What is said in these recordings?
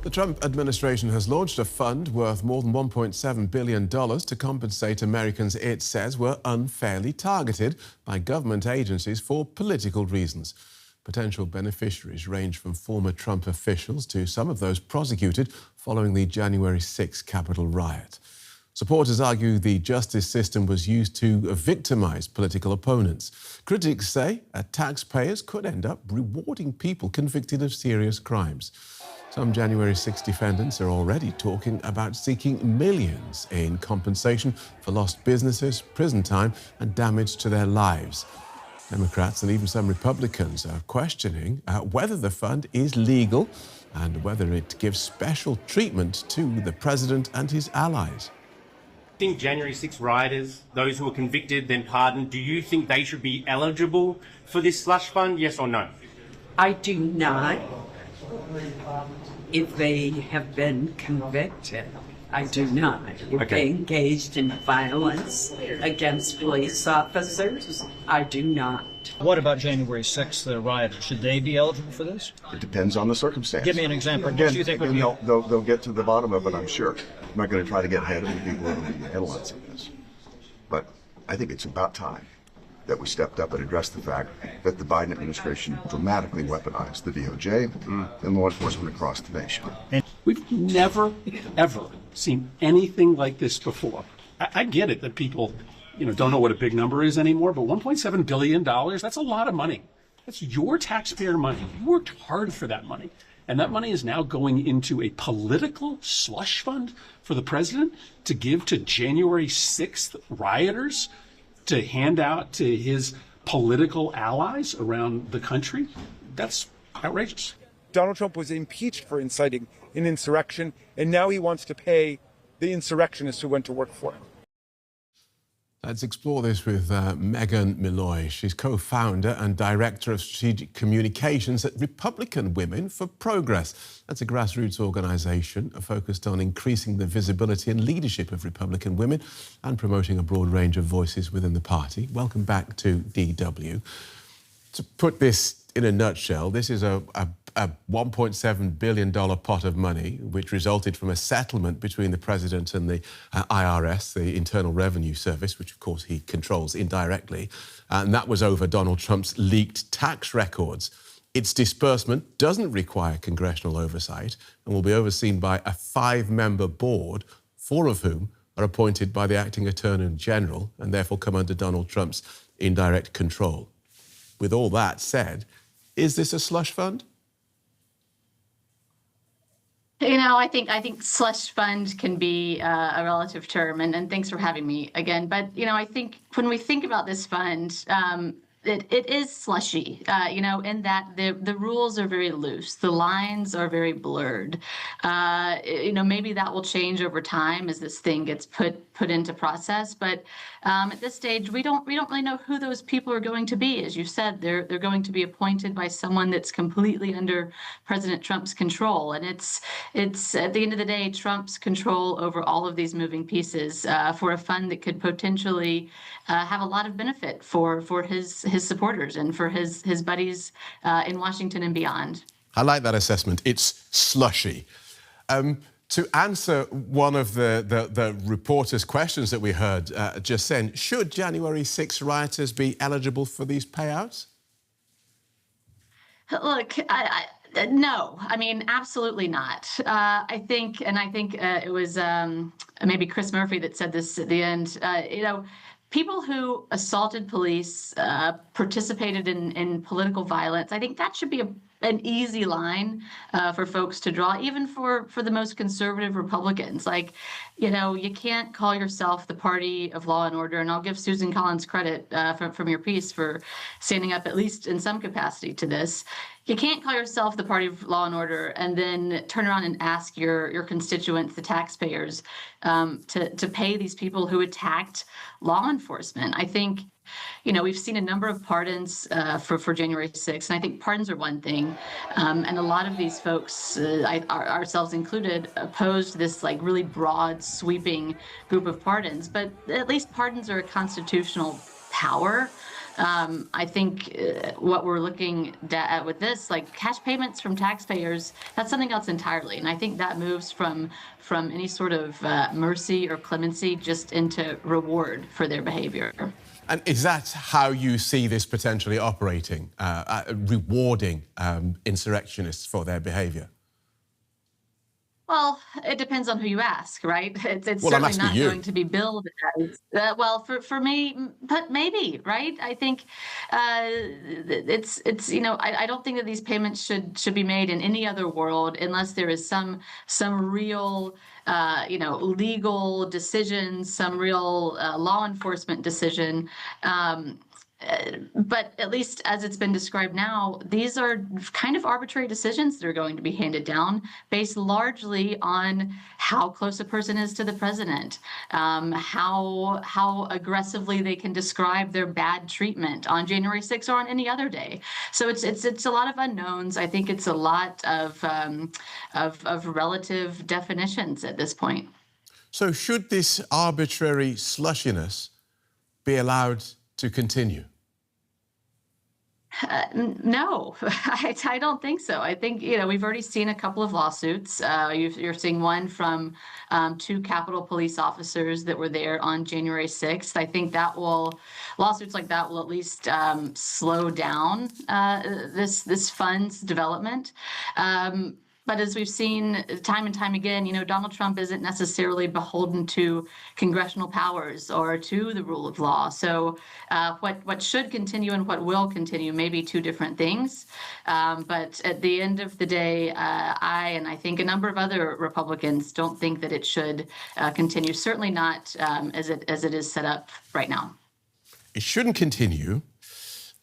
The Trump administration has launched a fund worth more than $1.7 billion to compensate Americans it says were unfairly targeted by government agencies for political reasons. Potential beneficiaries range from former Trump officials to some of those prosecuted following the January 6 Capitol riot. Supporters argue the justice system was used to victimize political opponents. Critics say taxpayers could end up rewarding people convicted of serious crimes. Some January 6 defendants are already talking about seeking millions in compensation for lost businesses, prison time and damage to their lives. Democrats and even some Republicans are questioning whether the fund is legal and whether it gives special treatment to the president and his allies. Do you think January 6 rioters, those who were convicted then pardoned, do you think they should be eligible for this slush fund, yes or no? I do not. If they have been convicted, I do not. If they engaged in violence against police officers, I do not. What about January 6th, the rioters? Should they be eligible for this? It depends on the circumstance. Give me an example. Again, What do you think would be... they'll get to the bottom of it, I'm sure. I'm not going to try to get ahead of the people who will be analyzing this. But I think it's about time that we stepped up and addressed the fact that the Biden administration dramatically weaponized the DOJ and law enforcement across the nation. We've never, ever seen anything like this before. I get it that people, don't know what a big number is anymore, but $1.7 billion, that's a lot of money. That's your taxpayer money. You worked hard for that money. And that money is now going into a political slush fund for the president to give to January 6th rioters to hand out to his political allies around the country. That's outrageous. Donald Trump was impeached for inciting an insurrection, and now he wants to pay the insurrectionists who went to work for him. Let's explore this with Meghan Milloy. She's co-founder and director of strategic communications at Republican Women for Progress. That's a grassroots organisation focused on increasing the visibility and leadership of Republican women and promoting a broad range of voices within the party. Welcome back to DW. To put this in a nutshell, this is a $1.7 billion pot of money, which resulted from a settlement between the president and the IRS, the Internal Revenue Service, which of course he controls indirectly. And that was over Donald Trump's leaked tax records. Its disbursement doesn't require congressional oversight and will be overseen by a 5-member board, 4 of whom are appointed by the acting Attorney General and therefore come under Donald Trump's indirect control. With all that said, is this a slush fund? I think slush fund can be a relative term, and thanks for having me again. But, I think when we think about this fund, it is slushy, in that the rules are very loose. The lines are very blurred. Maybe that will change over time as this thing gets put into process. But at this stage, we don't really know who those people are going to be. As you said, they're going to be appointed by someone that's completely under President Trump's control. And it's at the end of the day, Trump's control over all of these moving pieces for a fund that could potentially have a lot of benefit for his supporters and for his buddies in Washington and beyond. I like that assessment. It's slushy. To answer one of the reporter's questions that we heard just then, should January 6 rioters be eligible for these payouts? Look, no, absolutely not. I think it was maybe Chris Murphy that said this at the end. People who assaulted police, participated in political violence, I think that should be an easy line for folks to draw, even for the most conservative Republicans. You can't call yourself the party of law and order, and I'll give Susan Collins credit from your piece for standing up, at least in some capacity, to this. You can't call yourself the party of law and order and then turn around and ask your constituents, the taxpayers, to pay these people who attacked law enforcement. I think, we've seen a number of pardons for January 6th, and I think pardons are one thing. And a lot of these folks, ourselves included, opposed this really broad, sweeping group of pardons. But at least pardons are a constitutional power. I think what we're looking at with this, like cash payments from taxpayers, that's something else entirely. And I think that moves from any sort of mercy or clemency just into reward for their behavior. And is that how you see this potentially operating, rewarding insurrectionists for their behavior? Well, it depends on who you ask, right? It's Well, I'm certainly asking not you. going to be billed as, well, for me, but maybe, right? I think it's I don't think that these payments should be made in any other world unless there is some real legal decision, some real law enforcement decision. But at least as it's been described now, these are kind of arbitrary decisions that are going to be handed down based largely on how close a person is to the president, how aggressively they can describe their bad treatment on January 6th or on any other day. So it's a lot of unknowns. I think it's a lot of relative definitions at this point. So should this arbitrary slushiness be allowed to continue? No, I don't think so. I think, we've already seen a couple of lawsuits. You're seeing one from 2 Capitol Police officers that were there on January 6th. I think lawsuits like that will at least slow down this fund's development. But as we've seen time and time again, Donald Trump isn't necessarily beholden to congressional powers or to the rule of law. So what should continue and what will continue may be 2 different things. But at the end of the day, I think a number of other Republicans don't think that it should continue. Certainly not as it is set up right now. It shouldn't continue.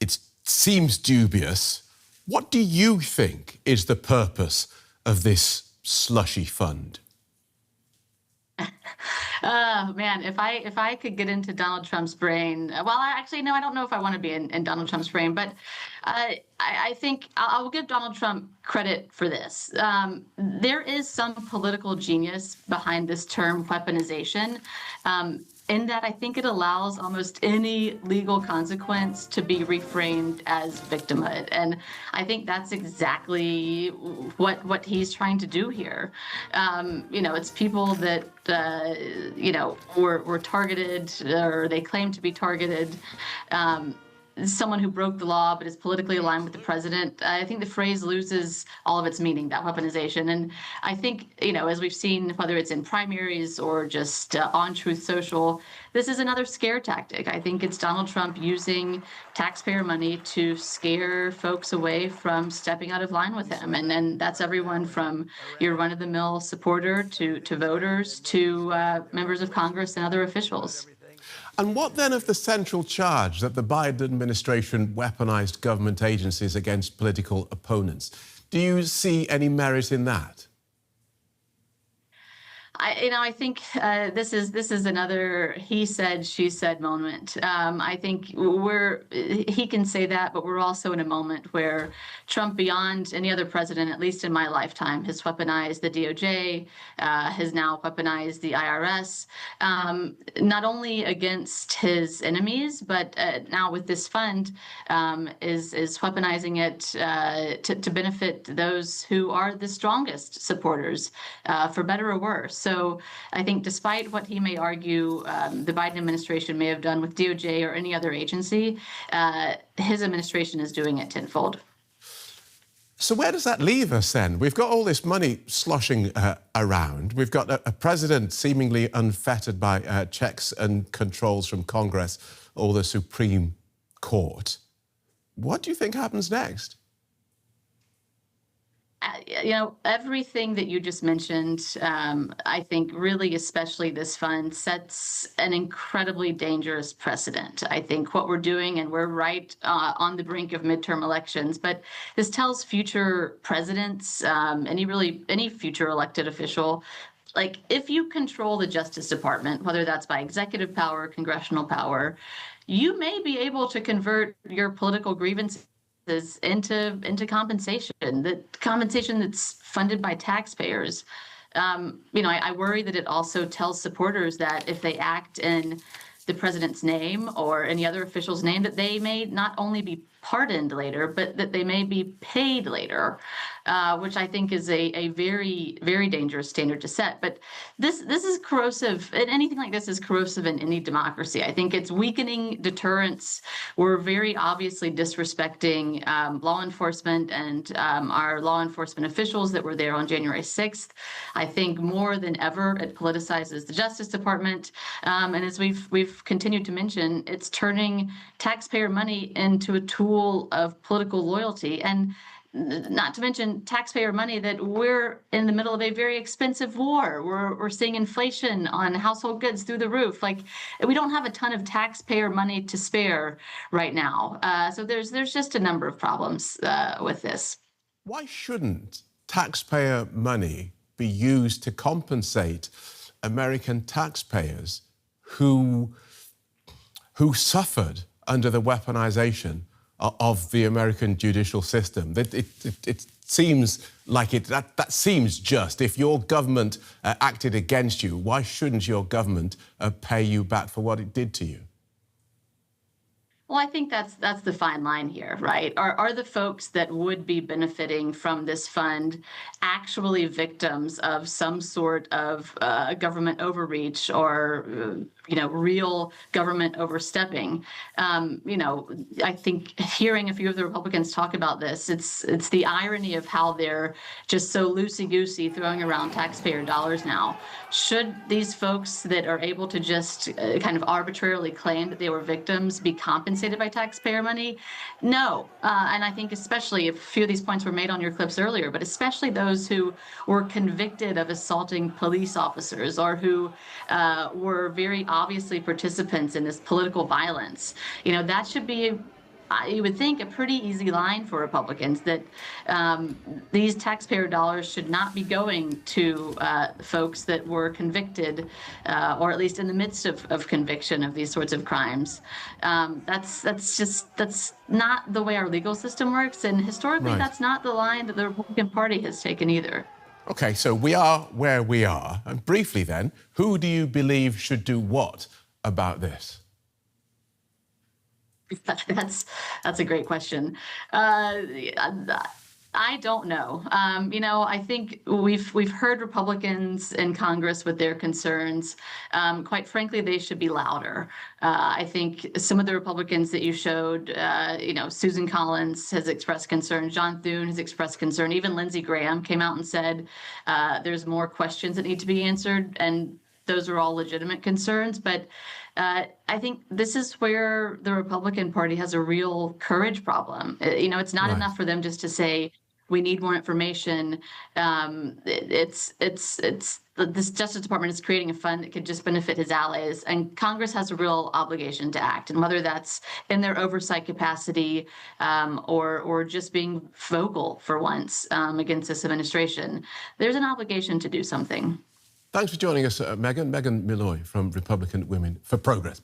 It seems dubious. What do you think is the purpose of this slushy fund? Oh man, if I could get into Donald Trump's brain, well, actually, no, I don't know if I want to be in Donald Trump's brain, but I think I'll give Donald Trump credit for this. There is some political genius behind this term weaponization. In that I think it allows almost any legal consequence to be reframed as victimhood. And I think that's exactly what he's trying to do here. It's people that, were targeted, or they claim to be targeted. Someone who broke the law but is politically aligned with the president. I think the phrase loses all of its meaning, that weaponization. And I think, as we've seen, whether it's in primaries or just on Truth Social, this is another scare tactic. I think it's Donald Trump using taxpayer money to scare folks away from stepping out of line with him. And then that's everyone from your run-of-the-mill supporter to voters to members of Congress and other officials. And what then of the central charge that the Biden administration weaponized government agencies against political opponents? Do you see any merit in that? I think this is another he said, she said moment. I think he can say that, but we're also in a moment where Trump, beyond any other president, at least in my lifetime, has weaponized the DOJ, has now weaponized the IRS, not only against his enemies, but now with this fund is weaponizing it to benefit those who are the strongest supporters, for better or worse. So I think despite what he may argue the Biden administration may have done with DOJ or any other agency, his administration is doing it tenfold. So where does that leave us then? We've got all this money sloshing around. We've got a president seemingly unfettered by checks and controls from Congress or the Supreme Court. What do you think happens next? Everything that you just mentioned, I think really, especially this fund, sets an incredibly dangerous precedent. I think what we're doing, and we're right on the brink of midterm elections, but this tells future presidents, any future elected official, like if you control the Justice Department, whether that's by executive power, congressional power, you may be able to convert your political grievances into compensation, the compensation that's funded by taxpayers. I worry that it also tells supporters that if they act in the president's name or any other official's name, that they may not only be pardoned later, but that they may be paid later, which I think is a very, very dangerous standard to set. But this is corrosive, and anything like this is corrosive in any democracy. I think it's weakening deterrence. We're very obviously disrespecting law enforcement and our law enforcement officials that were there on January 6th. I think more than ever it politicizes the Justice Department, and as we've continued to mention, it's turning taxpayer money into a tool of political loyalty, and not to mention taxpayer money that we're in the middle of a very expensive war. We're seeing inflation on household goods through the roof. Like, we don't have a ton of taxpayer money to spare right now. So there's just a number of problems with this. Why shouldn't taxpayer money be used to compensate American taxpayers who suffered under the weaponization of the American judicial system? It seems like that seems just. If your government acted against you, why shouldn't your government pay you back for what it did to you? Well, I think that's the fine line here, right? Are the folks that would be benefiting from this fund actually victims of some sort of government overreach or real government overstepping? I think hearing a few of the Republicans talk about this, it's the irony of how they're just so loosey-goosey throwing around taxpayer dollars now. Should these folks that are able to just kind of arbitrarily claim that they were victims be compensated by taxpayer money? No. And I think especially, a few of these points were made on your clips earlier, but especially those who were convicted of assaulting police officers or who were very obviously participants in this political violence. That should be, you would think, a pretty easy line for Republicans, that these taxpayer dollars should not be going to folks that were convicted, or at least in the midst of conviction of these sorts of crimes. That's not the way our legal system works, and historically, Right. That's not the line that the Republican Party has taken either. Okay, so we are where we are. And briefly then, who do you believe should do what about this? That's a great question. I don't know. I think we've heard Republicans in Congress with their concerns. Quite frankly, they should be louder. I think some of the Republicans that you showed, Susan Collins has expressed concern, John Thune has expressed concern, even Lindsey Graham came out and said there's more questions that need to be answered, and those are all legitimate concerns. But I think this is where the Republican Party has a real courage problem. It's not Right. enough for them just to say, we need more information. This Justice Department is creating a fund that could just benefit his allies, and Congress has a real obligation to act. And whether that's in their oversight capacity or just being vocal for once against this administration, there's an obligation to do something. Thanks for joining us, Meghan. Meghan Milloy from Republican Women for Progress.